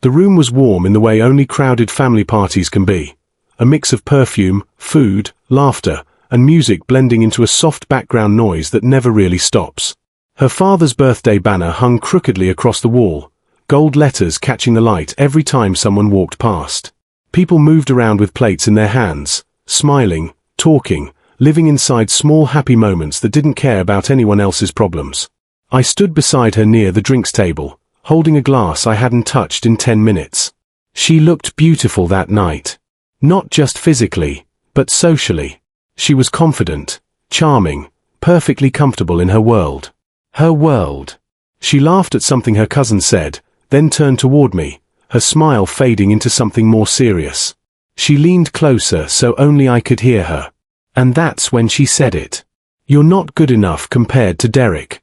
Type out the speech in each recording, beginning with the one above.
The room was warm in the way only crowded family parties can be. A mix of perfume, food, laughter, and music blending into a soft background noise that never really stops. Her father's birthday banner hung crookedly across the wall, gold letters catching the light every time someone walked past. People moved around with plates in their hands, smiling, talking, living inside small happy moments that didn't care about anyone else's problems. I stood beside her near the drinks table, holding a glass I hadn't touched in 10 minutes. She looked beautiful that night. Not just physically, but socially. She was confident, charming, perfectly comfortable in her world. Her world. She laughed at something her cousin said, then turned toward me, her smile fading into something more serious. She leaned closer so only I could hear her. And that's when she said it. "You're not good enough compared to Derek."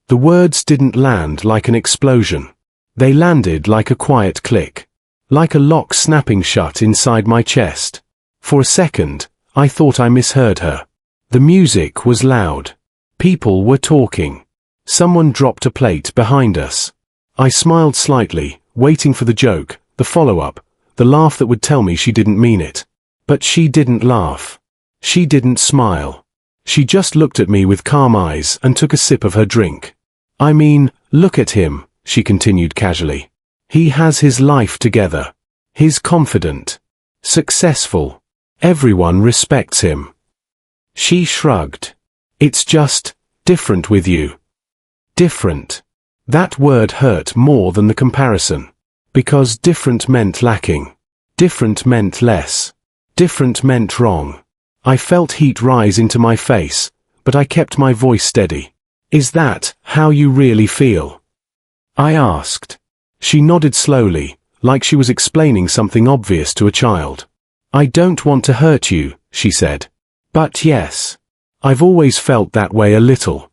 The words didn't land like an explosion. They landed like a quiet click. Like a lock snapping shut inside my chest. For a second, I thought I misheard her. The music was loud. People were talking. Someone dropped a plate behind us. I smiled slightly, waiting for the joke, the follow-up, the laugh that would tell me she didn't mean it. But she didn't laugh. She didn't smile. She just looked at me with calm eyes and took a sip of her drink. "I mean, look at him," she continued casually. "He has his life together. He's confident. Successful. Everyone respects him." She shrugged. "It's just different with you." Different. That word hurt more than the comparison. Because different meant lacking. Different meant less. Different meant wrong. I felt heat rise into my face, but I kept my voice steady. "Is that how you really feel?" I asked. She nodded slowly, like she was explaining something obvious to a child. "I don't want to hurt you," she said. "But yes. I've always felt that way a little.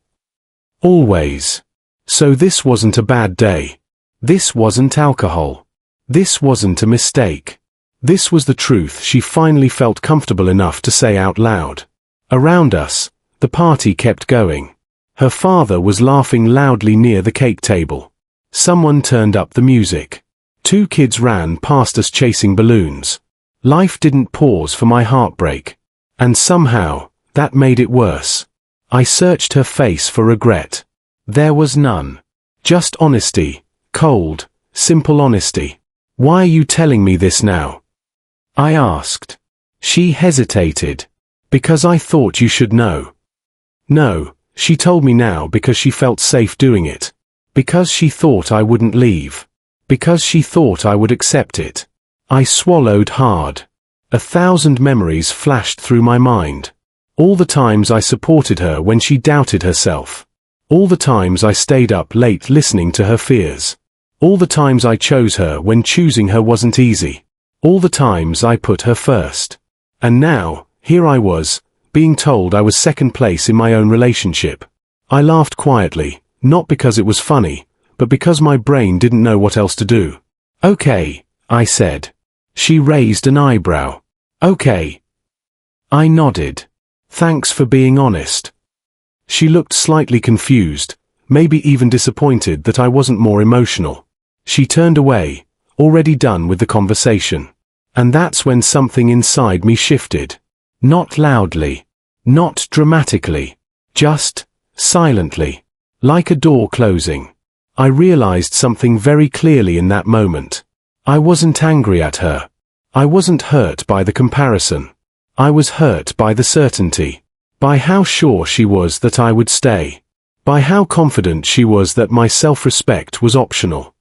Always. So this wasn't a bad day. This wasn't alcohol. This wasn't a mistake. This was the truth she finally felt comfortable enough to say out loud. Around us, the party kept going. Her father was laughing loudly near the cake table. Someone turned up the music. 2 kids ran past us chasing balloons. Life didn't pause for my heartbreak. And somehow, that made it worse. I searched her face for regret. There was none. Just honesty. Cold, simple honesty. "Why are you telling me this now?" I asked. She hesitated. "Because I thought you should know." No, she told me now because she felt safe doing it. Because she thought I wouldn't leave. Because she thought I would accept it. I swallowed hard. 1,000 memories flashed through my mind. All the times I supported her when she doubted herself. All the times I stayed up late listening to her fears. All the times I chose her when choosing her wasn't easy. All the times I put her first. And now, here I was, being told I was second place in my own relationship. I laughed quietly, not because it was funny, but because my brain didn't know what else to do. "Okay," I said. She raised an eyebrow. "Okay." I nodded. "Thanks for being honest." She looked slightly confused, maybe even disappointed that I wasn't more emotional. She turned away, already done with the conversation. And that's when something inside me shifted. Not loudly. Not dramatically. Just silently. Like a door closing. I realized something very clearly in that moment. I wasn't angry at her. I wasn't hurt by the comparison. I was hurt by the certainty. By how sure she was that I would stay. By how confident she was that my self-respect was optional.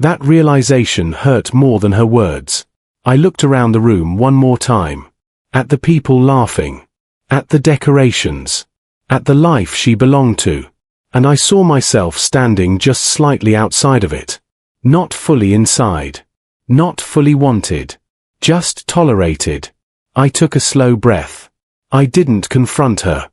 That realization hurt more than her words. I looked around the room one more time. At the people laughing. At the decorations. At the life she belonged to. And I saw myself standing just slightly outside of it. Not fully inside. Not fully wanted. Just tolerated. I took a slow breath. I didn't confront her.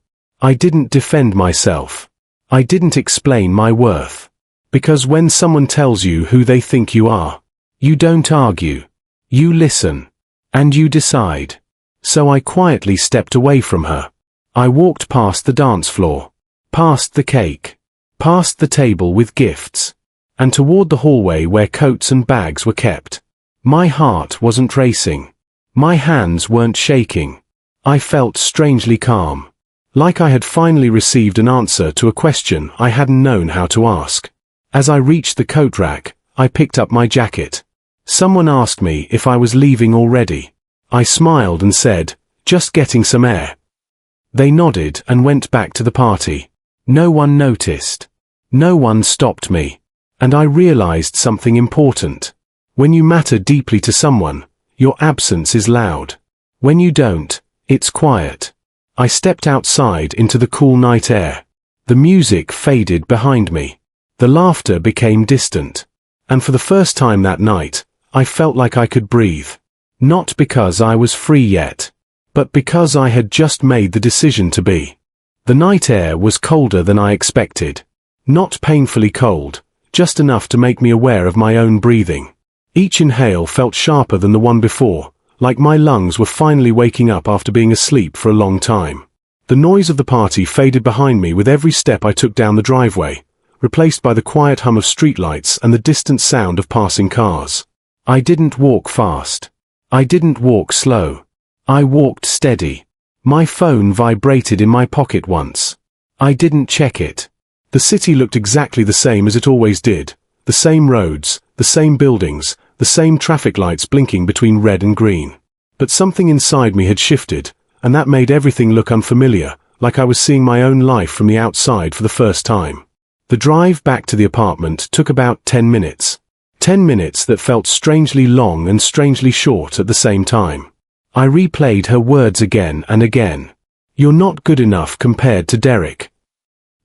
I didn't defend myself. I didn't explain my worth. Because when someone tells you who they think you are, you don't argue. You listen. And you decide. So I quietly stepped away from her. I walked past the dance floor. Past the cake. Past the table with gifts. and toward the hallway where coats and bags were kept. My heart wasn't racing. My hands weren't shaking. I felt strangely calm. Like I had finally received an answer to a question I hadn't known how to ask. As I reached the coat rack, I picked up my jacket. Someone asked me if I was leaving already. I smiled and said, "Just getting some air." They nodded and went back to the party. No one noticed. No one stopped me. And I realized something important. When you matter deeply to someone, your absence is loud. When you don't, it's quiet. I stepped outside into the cool night air. The music faded behind me. The laughter became distant. And for the first time that night, I felt like I could breathe. Not because I was free yet, but because I had just made the decision to be. The night air was colder than I expected. Not painfully cold, just enough to make me aware of my own breathing. Each inhale felt sharper than the one before, like my lungs were finally waking up after being asleep for a long time. The noise of the party faded behind me with every step I took down the driveway, replaced by the quiet hum of streetlights and the distant sound of passing cars. I didn't walk fast. I didn't walk slow. I walked steady. My phone vibrated in my pocket once. I didn't check it. The city looked exactly the same as it always did. The same roads, the same buildings, the same traffic lights blinking between red and green. But something inside me had shifted, and that made everything look unfamiliar, like I was seeing my own life from the outside for the first time. The drive back to the apartment took about 10 minutes. 10 minutes that felt strangely long and strangely short at the same time. I replayed her words again and again. "You're not good enough compared to Derek."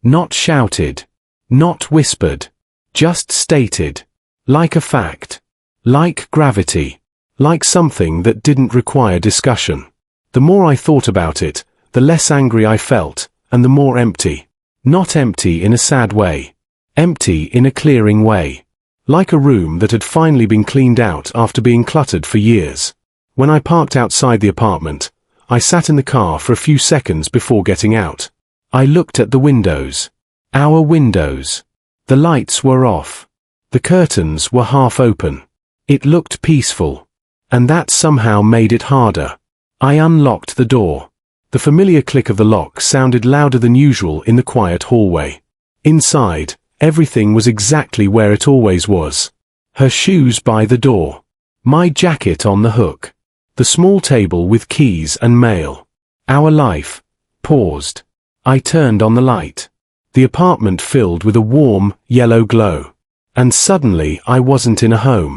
Not shouted. Not whispered. Just stated. Like a fact. Like gravity. Like something that didn't require discussion. The more I thought about it, the less angry I felt, and the more empty. Not empty in a sad way. Empty in a clearing way. Like a room that had finally been cleaned out after being cluttered for years. When I parked outside the apartment, I sat in the car for a few seconds before getting out. I looked at the windows. Our windows. The lights were off. The curtains were half open. It looked peaceful. And that somehow made it harder. I unlocked the door. The familiar click of the lock sounded louder than usual in the quiet hallway. Inside, everything was exactly where it always was. Her shoes by the door. My jacket on the hook. The small table with keys and mail. Our life paused. I turned on the light. The apartment filled with a warm, yellow glow. And suddenly I wasn't in a home.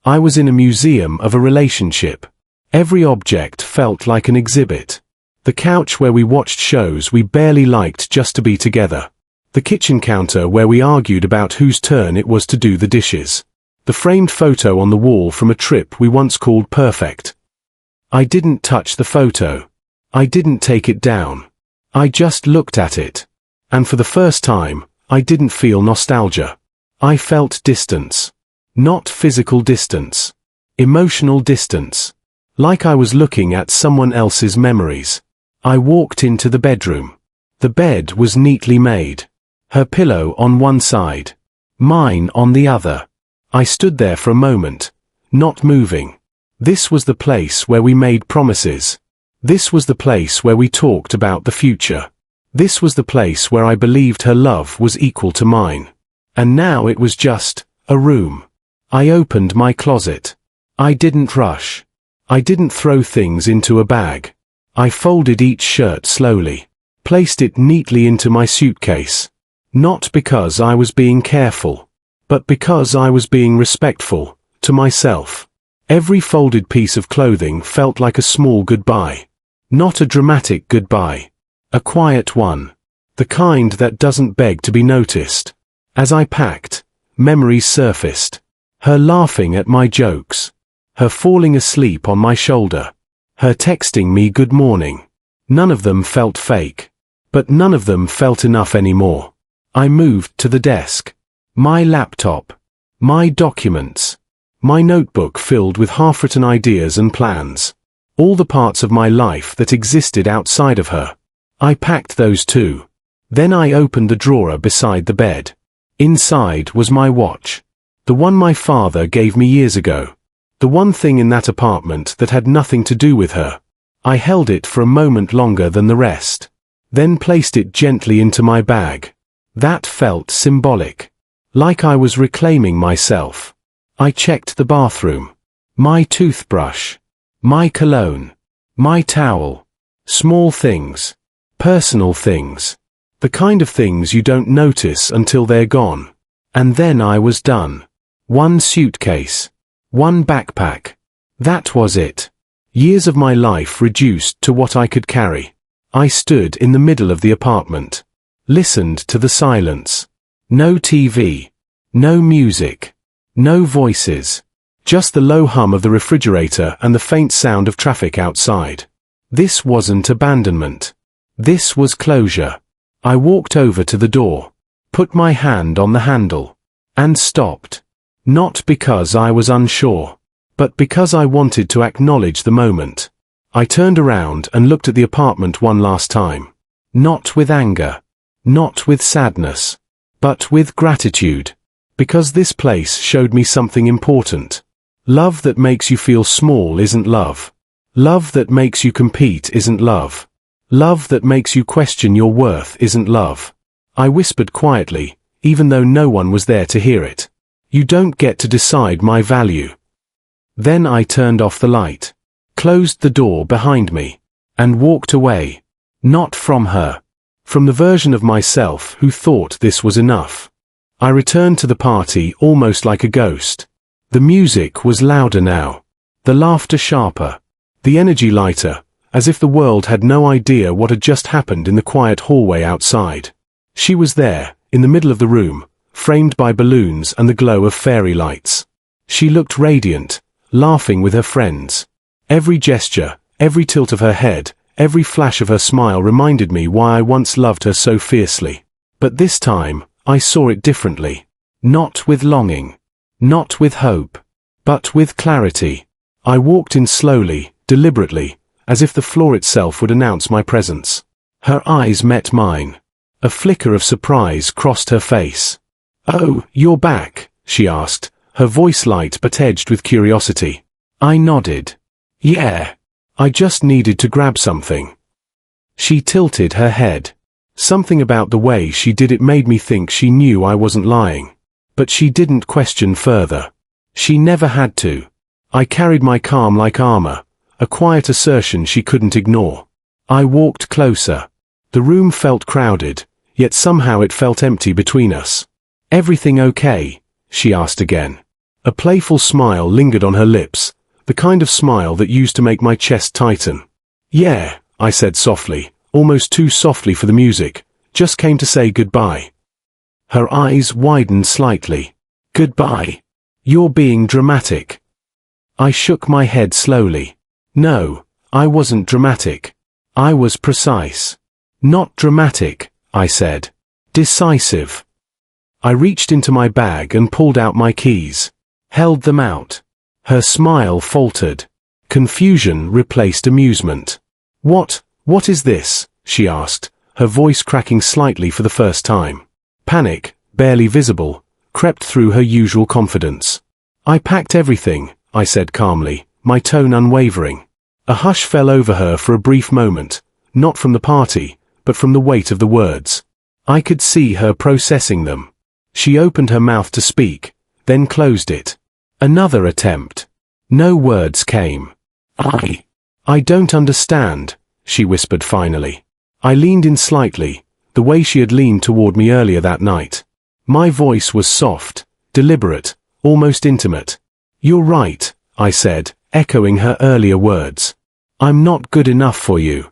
I was in a museum of a relationship. Every object felt like an exhibit. The couch where we watched shows we barely liked just to be together. The kitchen counter where we argued about whose turn it was to do the dishes. The framed photo on the wall from a trip we once called perfect. I didn't touch the photo. I didn't take it down. I just looked at it. And for the first time, I didn't feel nostalgia. I felt distance. Not physical distance. Emotional distance. Like I was looking at someone else's memories. I walked into the bedroom. The bed was neatly made. Her pillow on one side. Mine on the other. I stood there for a moment, not moving. This was the place where we made promises. This was the place where we talked about the future. This was the place where I believed her love was equal to mine. And now it was just a room. I opened my closet. I didn't rush. I didn't throw things into a bag. I folded each shirt slowly, placed it neatly into my suitcase. Not because I was being careful, but because I was being respectful to myself. Every folded piece of clothing felt like a small goodbye. Not a dramatic goodbye. A quiet one. The kind that doesn't beg to be noticed. As I packed, memories surfaced. Her laughing at my jokes. Her falling asleep on my shoulder. Her texting me good morning. None of them felt fake. But none of them felt enough anymore. I moved to the desk. My laptop. My documents. My notebook filled with half-written ideas and plans. All the parts of my life that existed outside of her. I packed those too. Then I opened the drawer beside the bed. Inside was my watch. The one my father gave me years ago. The one thing in that apartment that had nothing to do with her. I held it for a moment longer than the rest. Then placed it gently into my bag. That felt symbolic. Like I was reclaiming myself. I checked the bathroom. My toothbrush. My cologne. My towel. Small things. Personal things. The kind of things you don't notice until they're gone. And then I was done. One suitcase. One backpack. That was it. Years of my life reduced to what I could carry. I stood in the middle of the apartment. Listened to the silence. No TV. No music. No voices. Just the low hum of the refrigerator and the faint sound of traffic outside. This wasn't abandonment. This was closure. I walked over to the door. Put my hand on the handle. And stopped. Not because I was unsure. But because I wanted to acknowledge the moment. I turned around and looked at the apartment one last time. Not with anger. Not with sadness. But with gratitude. Because this place showed me something important. Love that makes you feel small isn't love. Love that makes you compete isn't love. Love that makes you question your worth isn't love. I whispered quietly, even though no one was there to hear it. You don't get to decide my value. Then I turned off the light, closed the door behind me, and walked away. Not from her. From the version of myself who thought this was enough. I returned to the party almost like a ghost. The music was louder now. The laughter sharper. The energy lighter, as if the world had no idea what had just happened in the quiet hallway outside. She was there, in the middle of the room, framed by balloons and the glow of fairy lights. She looked radiant, laughing with her friends. Every gesture, every tilt of her head, every flash of her smile reminded me why I once loved her so fiercely. But this time, I saw it differently. Not with longing. Not with hope. But with clarity. I walked in slowly, deliberately, as if the floor itself would announce my presence. Her eyes met mine. A flicker of surprise crossed her face. "Oh, you're back," she asked, her voice light but edged with curiosity. I nodded. "Yeah. I just needed to grab something." She tilted her head. Something about the way she did it made me think she knew I wasn't lying. But she didn't question further. She never had to. I carried my calm like armor. A quiet assertion she couldn't ignore. I walked closer. The room felt crowded, yet somehow it felt empty between us. "Everything okay?" she asked again. A playful smile lingered on her lips, the kind of smile that used to make my chest tighten. "Yeah," I said softly, almost too softly for the music, "just came to say goodbye." Her eyes widened slightly. "Goodbye? You're being dramatic." I shook my head slowly. No, I wasn't dramatic. I was precise. "Not dramatic," I said. "Decisive." I reached into my bag and pulled out my keys. Held them out. Her smile faltered. Confusion replaced amusement. What is this?" she asked, her voice cracking slightly for the first time. Panic, barely visible, crept through her usual confidence. "I packed everything," I said calmly, my tone unwavering. A hush fell over her for a brief moment, not from the party, but from the weight of the words. I could see her processing them. She opened her mouth to speak, then closed it. Another attempt. No words came. I don't understand," she whispered finally. I leaned in slightly, the way she had leaned toward me earlier that night. My voice was soft, deliberate, almost intimate. "You're right," I said, echoing her earlier words. "I'm not good enough for you."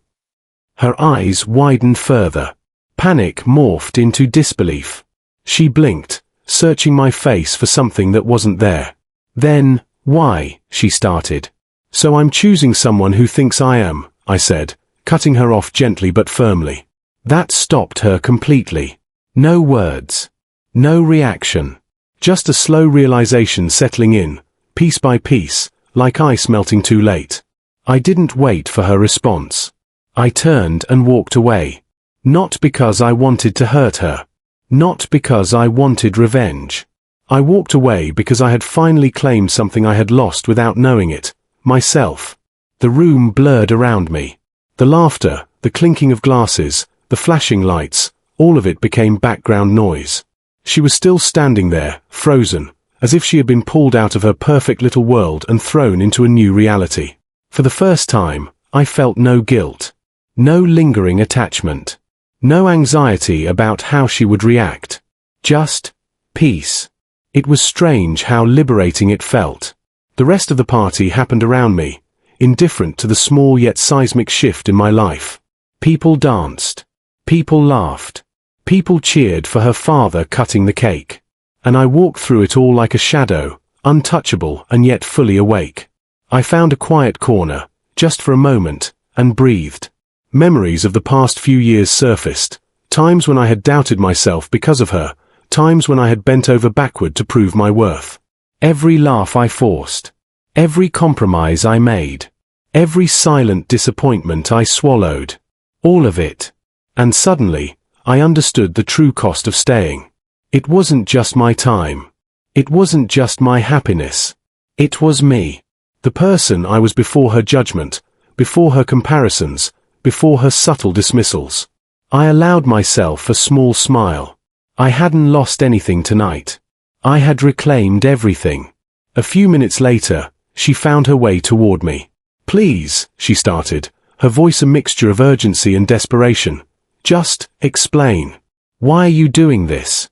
Her eyes widened further. Panic morphed into disbelief. She blinked, searching my face for something that wasn't there. "Then, why?" she started. "So I'm choosing someone who thinks I am," I said, cutting her off gently but firmly. That stopped her completely. No words. No reaction. Just a slow realization settling in, piece by piece, like ice melting too late. I didn't wait for her response. I turned and walked away. Not because I wanted to hurt her. Not because I wanted revenge. I walked away because I had finally claimed something I had lost without knowing it, myself. The room blurred around me. The laughter, the clinking of glasses, the flashing lights, all of it became background noise. She was still standing there, frozen, as if she had been pulled out of her perfect little world and thrown into a new reality. For the first time, I felt no guilt. No lingering attachment. No anxiety about how she would react. Just peace. It was strange how liberating it felt. The rest of the party happened around me, indifferent to the small yet seismic shift in my life. People danced. People laughed. People cheered for her father cutting the cake. And I walked through it all like a shadow, untouchable and yet fully awake. I found a quiet corner, just for a moment, and breathed. Memories of the past few years surfaced, times when I had doubted myself because of her, times when I had bent over backward to prove my worth. Every laugh I forced. Every compromise I made. Every silent disappointment I swallowed. All of it. And suddenly, I understood the true cost of staying. It wasn't just my time. It wasn't just my happiness. It was me. The person I was before her judgment, before her comparisons, before her subtle dismissals. I allowed myself a small smile. I hadn't lost anything tonight. I had reclaimed everything. A few minutes later, she found her way toward me. "Please," she started, her voice a mixture of urgency and desperation. "Just explain. Why are you doing this?"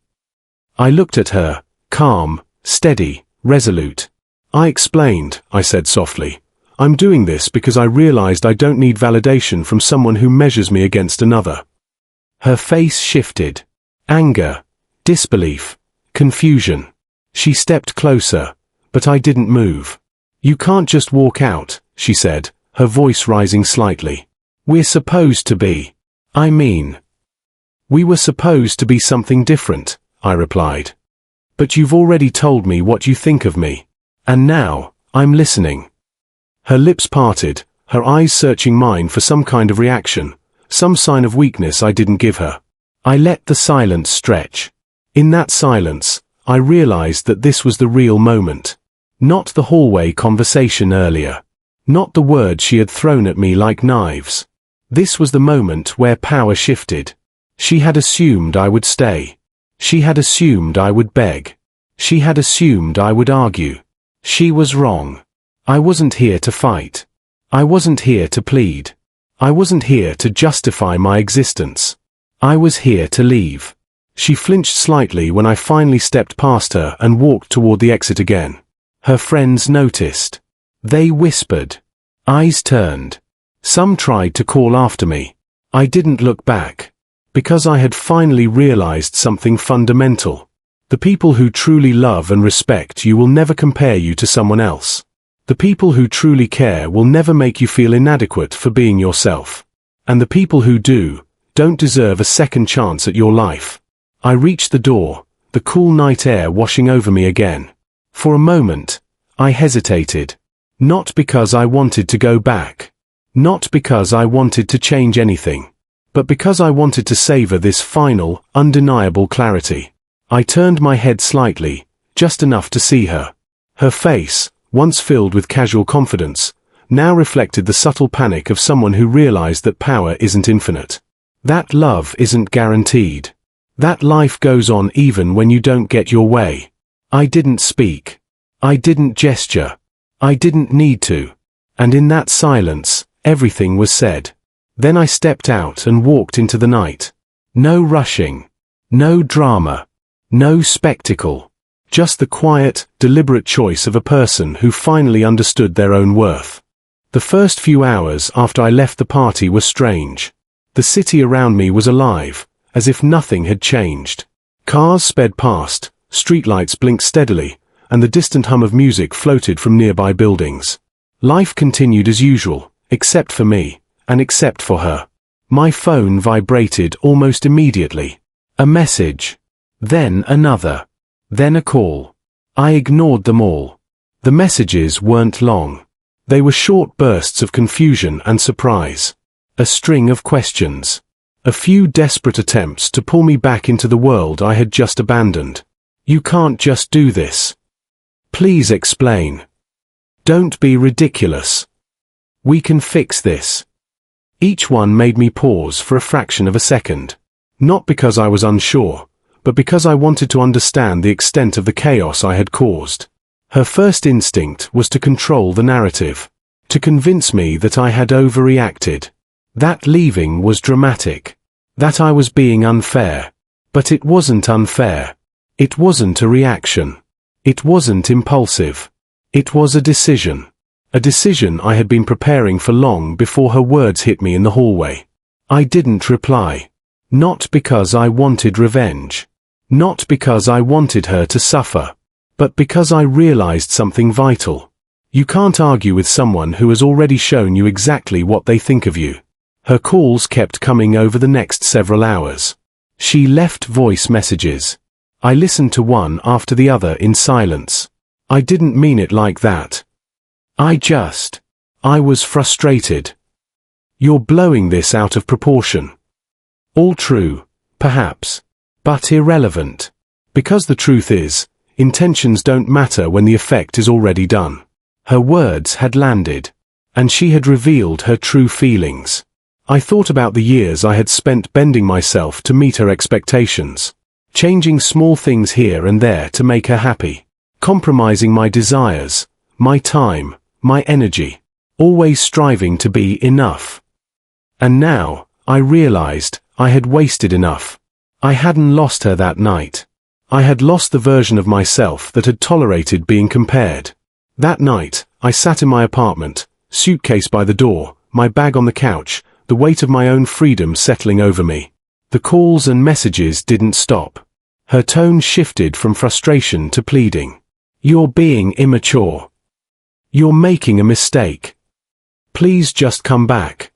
I looked at her, calm, steady, resolute. "I explained," I said softly. "I'm doing this because I realized I don't need validation from someone who measures me against another." Her face shifted. Anger, disbelief, confusion. She stepped closer, but I didn't move. "You can't just walk out," she said, her voice rising slightly. "We're supposed to be. I mean, we were supposed to be something different," I replied. "But you've already told me what you think of me. And now, I'm listening." Her lips parted, her eyes searching mine for some kind of reaction, some sign of weakness I didn't give her. I let the silence stretch. In that silence, I realized that this was the real moment. Not the hallway conversation earlier. Not the words she had thrown at me like knives. This was the moment where power shifted. She had assumed I would stay. She had assumed I would beg. She had assumed I would argue. She was wrong. I wasn't here to fight. I wasn't here to plead. I wasn't here to justify my existence. I was here to leave. She flinched slightly when I finally stepped past her and walked toward the exit again. Her friends noticed. They whispered. Eyes turned. Some tried to call after me. I didn't look back. Because I had finally realized something fundamental. The people who truly love and respect you will never compare you to someone else. The people who truly care will never make you feel inadequate for being yourself. And the people who do, don't deserve a second chance at your life. I reached the door, the cool night air washing over me again. For a moment, I hesitated. Not because I wanted to go back. Not because I wanted to change anything. But because I wanted to savor this final, undeniable clarity. I turned my head slightly, just enough to see her. Her face, once filled with casual confidence, now reflected the subtle panic of someone who realized that power isn't infinite. That love isn't guaranteed. That life goes on even when you don't get your way. I didn't speak. I didn't gesture. I didn't need to. And in that silence, everything was said. Then I stepped out and walked into the night. No rushing. No drama. No spectacle. Just the quiet, deliberate choice of a person who finally understood their own worth. The first few hours after I left the party were strange. The city around me was alive, as if nothing had changed. Cars sped past, streetlights blinked steadily, and the distant hum of music floated from nearby buildings. Life continued as usual, except for me, and except for her. My phone vibrated almost immediately. A message. Then another. Then a call. I ignored them all. The messages weren't long. They were short bursts of confusion and surprise. A string of questions. A few desperate attempts to pull me back into the world I had just abandoned. You can't just do this. Please explain. Don't be ridiculous. We can fix this. Each one made me pause for a fraction of a second. Not because I was unsure, but because I wanted to understand the extent of the chaos I had caused. Her first instinct was to control the narrative, to convince me that I had overreacted, that leaving was dramatic, that I was being unfair. But it wasn't unfair. It wasn't a reaction. It wasn't impulsive. It was a decision. A decision I had been preparing for long before her words hit me in the hallway. I didn't reply. Not because I wanted revenge. Not because I wanted her to suffer. But because I realized something vital. You can't argue with someone who has already shown you exactly what they think of you. Her calls kept coming over the next several hours. She left voice messages. I listened to one after the other in silence. I didn't mean it like that. I was frustrated. You're blowing this out of proportion. All true, perhaps, but irrelevant. Because the truth is, intentions don't matter when the effect is already done. Her words had landed, and she had revealed her true feelings. I thought about the years I had spent bending myself to meet her expectations, changing small things here and there to make her happy, compromising my desires, my time, my energy, always striving to be enough. And now, I realized, I had wasted enough. I hadn't lost her that night. I had lost the version of myself that had tolerated being compared. That night, I sat in my apartment, suitcase by the door, my bag on the couch, the weight of my own freedom settling over me. The calls and messages didn't stop. Her tone shifted from frustration to pleading. You're being immature. You're making a mistake. Please just come back.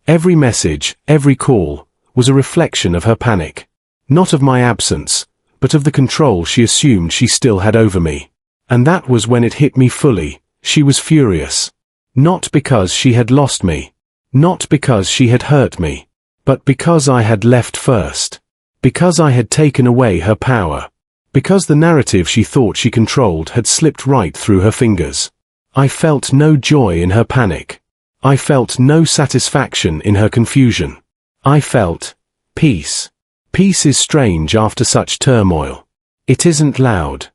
Every message, every call, was a reflection of her panic. Not of my absence, but of the control she assumed she still had over me. And that was when it hit me fully. She was furious. Not because she had lost me. Not because she had hurt me. But because I had left first. Because I had taken away her power. Because the narrative she thought she controlled had slipped right through her fingers. I felt no joy in her panic. I felt no satisfaction in her confusion. I felt peace. Peace is strange after such turmoil. It isn't loud.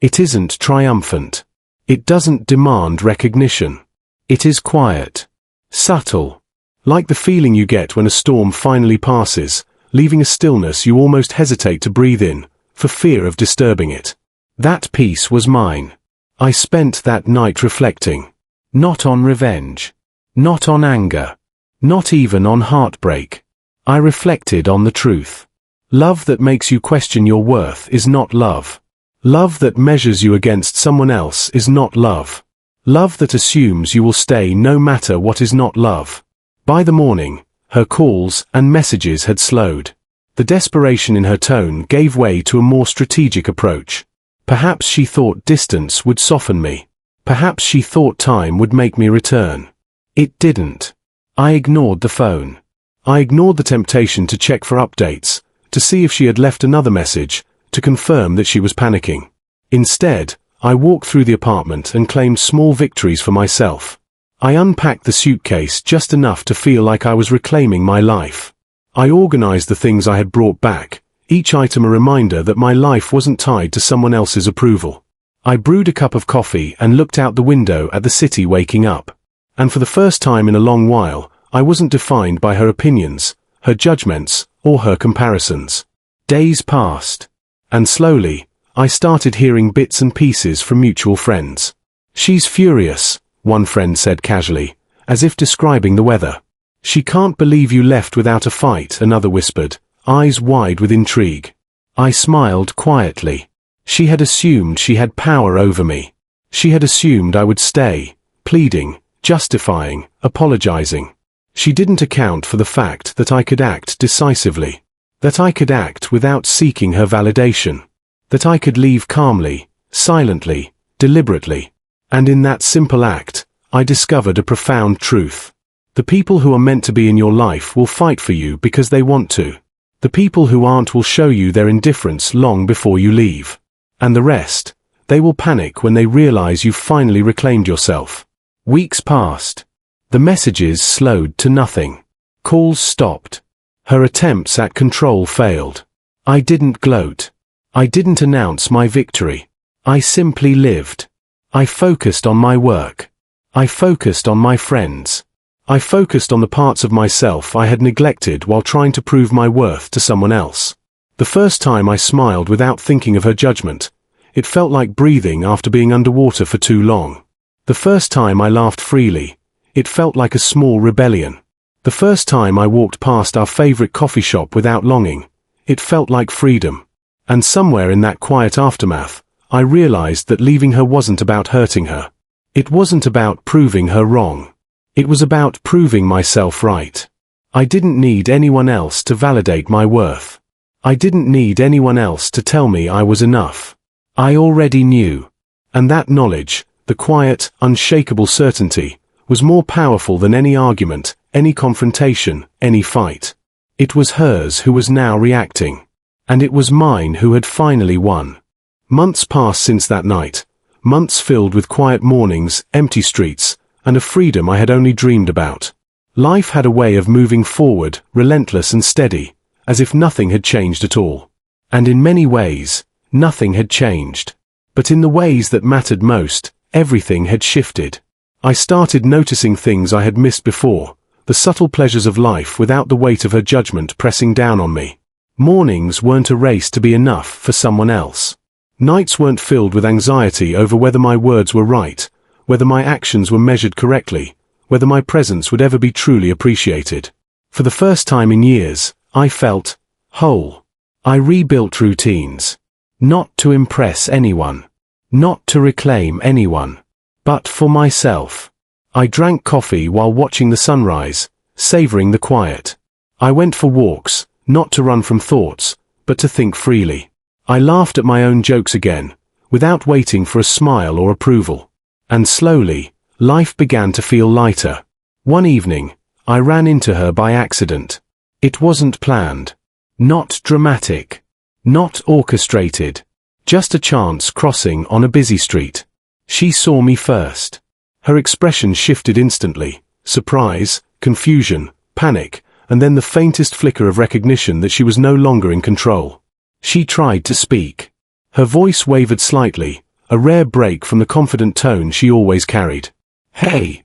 It isn't triumphant. It doesn't demand recognition. It is quiet. Subtle. Like the feeling you get when a storm finally passes, leaving a stillness you almost hesitate to breathe in, for fear of disturbing it. That peace was mine. I spent that night reflecting. Not on revenge. Not on anger. Not even on heartbreak. I reflected on the truth. Love that makes you question your worth is not love. Love that measures you against someone else is not love. Love that assumes you will stay no matter what is not love. By the morning, her calls and messages had slowed. The desperation in her tone gave way to a more strategic approach. Perhaps she thought distance would soften me. Perhaps she thought time would make me return. It didn't. I ignored the phone. I ignored the temptation to check for updates, to see if she had left another message, to confirm that she was panicking. Instead, I walked through the apartment and claimed small victories for myself. I unpacked the suitcase just enough to feel like I was reclaiming my life. I organized the things I had brought back, each item a reminder that my life wasn't tied to someone else's approval. I brewed a cup of coffee and looked out the window at the city waking up. And for the first time in a long while, I wasn't defined by her opinions, her judgments, or her comparisons. Days passed. And slowly, I started hearing bits and pieces from mutual friends. She's furious, one friend said casually, as if describing the weather. She can't believe you left without a fight, another whispered, eyes wide with intrigue. I smiled quietly. She had assumed she had power over me. She had assumed I would stay, pleading, justifying, apologizing. She didn't account for the fact that I could act decisively. That I could act without seeking her validation. That I could leave calmly, silently, deliberately. And in that simple act, I discovered a profound truth. The people who are meant to be in your life will fight for you because they want to. The people who aren't will show you their indifference long before you leave. And the rest, they will panic when they realize you've finally reclaimed yourself. Weeks passed. The messages slowed to nothing. Calls stopped. Her attempts at control failed. I didn't gloat. I didn't announce my victory. I simply lived. I focused on my work. I focused on my friends. I focused on the parts of myself I had neglected while trying to prove my worth to someone else. The first time I smiled without thinking of her judgment, it felt like breathing after being underwater for too long. The first time I laughed freely, it felt like a small rebellion. The first time I walked past our favorite coffee shop without longing, it felt like freedom. And somewhere in that quiet aftermath, I realized that leaving her wasn't about hurting her. It wasn't about proving her wrong. It was about proving myself right. I didn't need anyone else to validate my worth. I didn't need anyone else to tell me I was enough. I already knew. And that knowledge, the quiet, unshakable certainty, was more powerful than any argument, any confrontation, any fight. It was hers who was now reacting. And it was mine who had finally won. Months passed since that night. Months filled with quiet mornings, empty streets, and a freedom I had only dreamed about. Life had a way of moving forward, relentless and steady, as if nothing had changed at all. And in many ways, nothing had changed. But in the ways that mattered most, everything had shifted. I started noticing things I had missed before, the subtle pleasures of life without the weight of her judgment pressing down on me. Mornings weren't a race to be enough for someone else. Nights weren't filled with anxiety over whether my words were right, whether my actions were measured correctly, whether my presence would ever be truly appreciated. For the first time in years, I felt whole. I rebuilt routines. Not to impress anyone. Not to reclaim anyone. But for myself. I drank coffee while watching the sunrise, savoring the quiet. I went for walks, not to run from thoughts, but to think freely. I laughed at my own jokes again, without waiting for a smile or approval. And slowly, life began to feel lighter. One evening, I ran into her by accident. It wasn't planned. Not dramatic. Not orchestrated. Just a chance crossing on a busy street. She saw me first. Her expression shifted instantly. Surprise, confusion, panic, and then the faintest flicker of recognition that she was no longer in control. She tried to speak. Her voice wavered slightly, a rare break from the confident tone she always carried. Hey,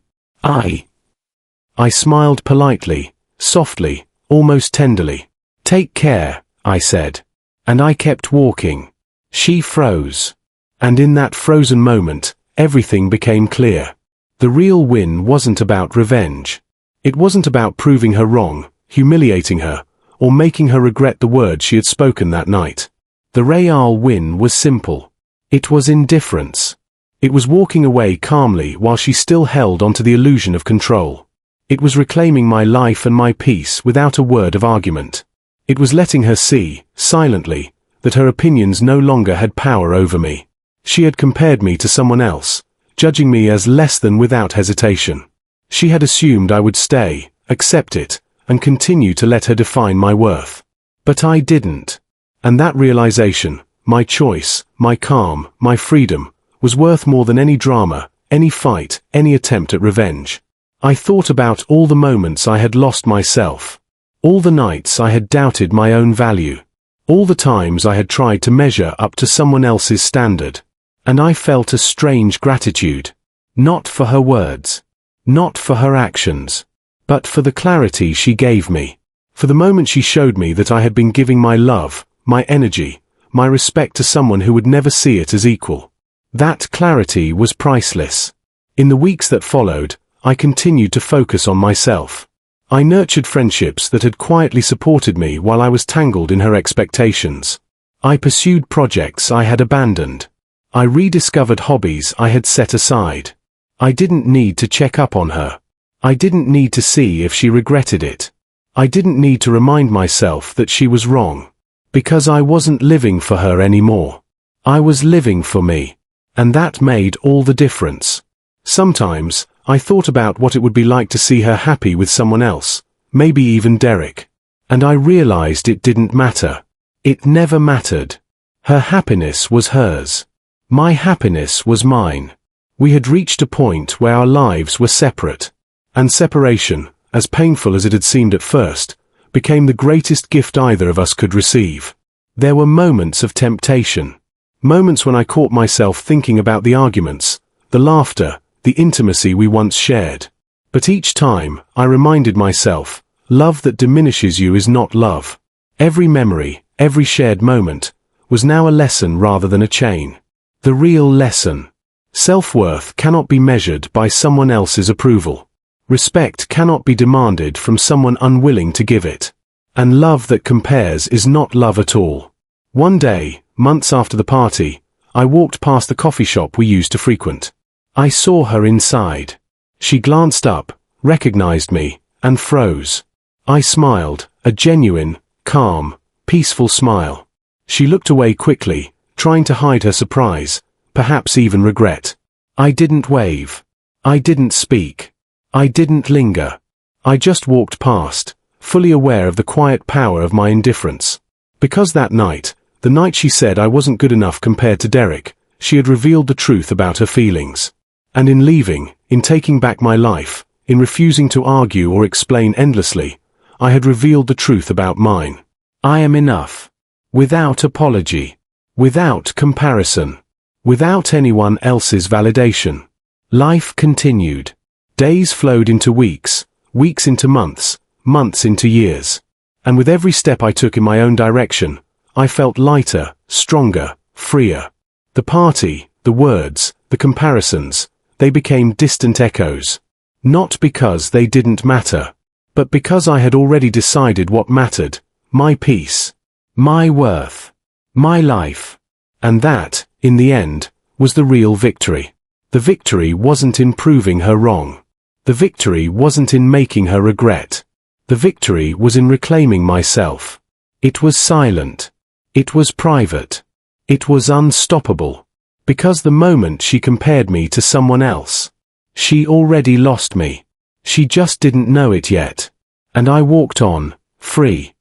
I smiled politely, softly, almost tenderly. Take care, I said. And I kept walking. She froze. And in that frozen moment, everything became clear. The real win wasn't about revenge. It wasn't about proving her wrong, humiliating her, or making her regret the words she had spoken that night. The real win was simple. It was indifference. It was walking away calmly while she still held onto the illusion of control. It was reclaiming my life and my peace without a word of argument. It was letting her see, silently, that her opinions no longer had power over me. She had compared me to someone else, judging me as less than without hesitation. She had assumed I would stay, accept it, and continue to let her define my worth. But I didn't. And that realization, my choice, my calm, my freedom, was worth more than any drama, any fight, any attempt at revenge. I thought about all the moments I had lost myself. All the nights I had doubted my own value. All the times I had tried to measure up to someone else's standard. And I felt a strange gratitude. Not for her words. Not for her actions. But for the clarity she gave me. For the moment she showed me that I had been giving my love, my energy, my respect to someone who would never see it as equal. That clarity was priceless. In the weeks that followed, I continued to focus on myself. I nurtured friendships that had quietly supported me while I was tangled in her expectations. I pursued projects I had abandoned. I rediscovered hobbies I had set aside. I didn't need to check up on her. I didn't need to see if she regretted it. I didn't need to remind myself that she was wrong. Because I wasn't living for her anymore. I was living for me. And that made all the difference. Sometimes, I thought about what it would be like to see her happy with someone else, maybe even Derek. And I realized it didn't matter. It never mattered. Her happiness was hers. My happiness was mine. We had reached a point where our lives were separate. And separation, as painful as it had seemed at first, became the greatest gift either of us could receive. There were moments of temptation. Moments when I caught myself thinking about the arguments, the laughter, the intimacy we once shared. But each time, I reminded myself, love that diminishes you is not love. Every memory, every shared moment, was now a lesson rather than a chain. The real lesson. Self-worth cannot be measured by someone else's approval. Respect cannot be demanded from someone unwilling to give it. And love that compares is not love at all. One day, months after the party, I walked past the coffee shop we used to frequent. I saw her inside. She glanced up, recognized me, and froze. I smiled, a genuine, calm, peaceful smile. She looked away quickly, trying to hide her surprise, perhaps even regret. I didn't wave. I didn't speak. I didn't linger. I just walked past, fully aware of the quiet power of my indifference. Because that night, the night she said I wasn't good enough compared to Derek, she had revealed the truth about her feelings. And in leaving, in taking back my life, in refusing to argue or explain endlessly, I had revealed the truth about mine. I am enough. Without apology. Without comparison. Without anyone else's validation. Life continued. Days flowed into weeks, weeks into months, months into years. And with every step I took in my own direction, I felt lighter, stronger, freer. The party, the words, the comparisons, they became distant echoes. Not because they didn't matter, but because I had already decided what mattered, my peace, my worth, my life. And that, in the end, was the real victory. The victory wasn't in proving her wrong. The victory wasn't in making her regret. The victory was in reclaiming myself. It was silent. It was private. It was unstoppable. Because the moment she compared me to someone else, she already lost me. She just didn't know it yet. And I walked on, free.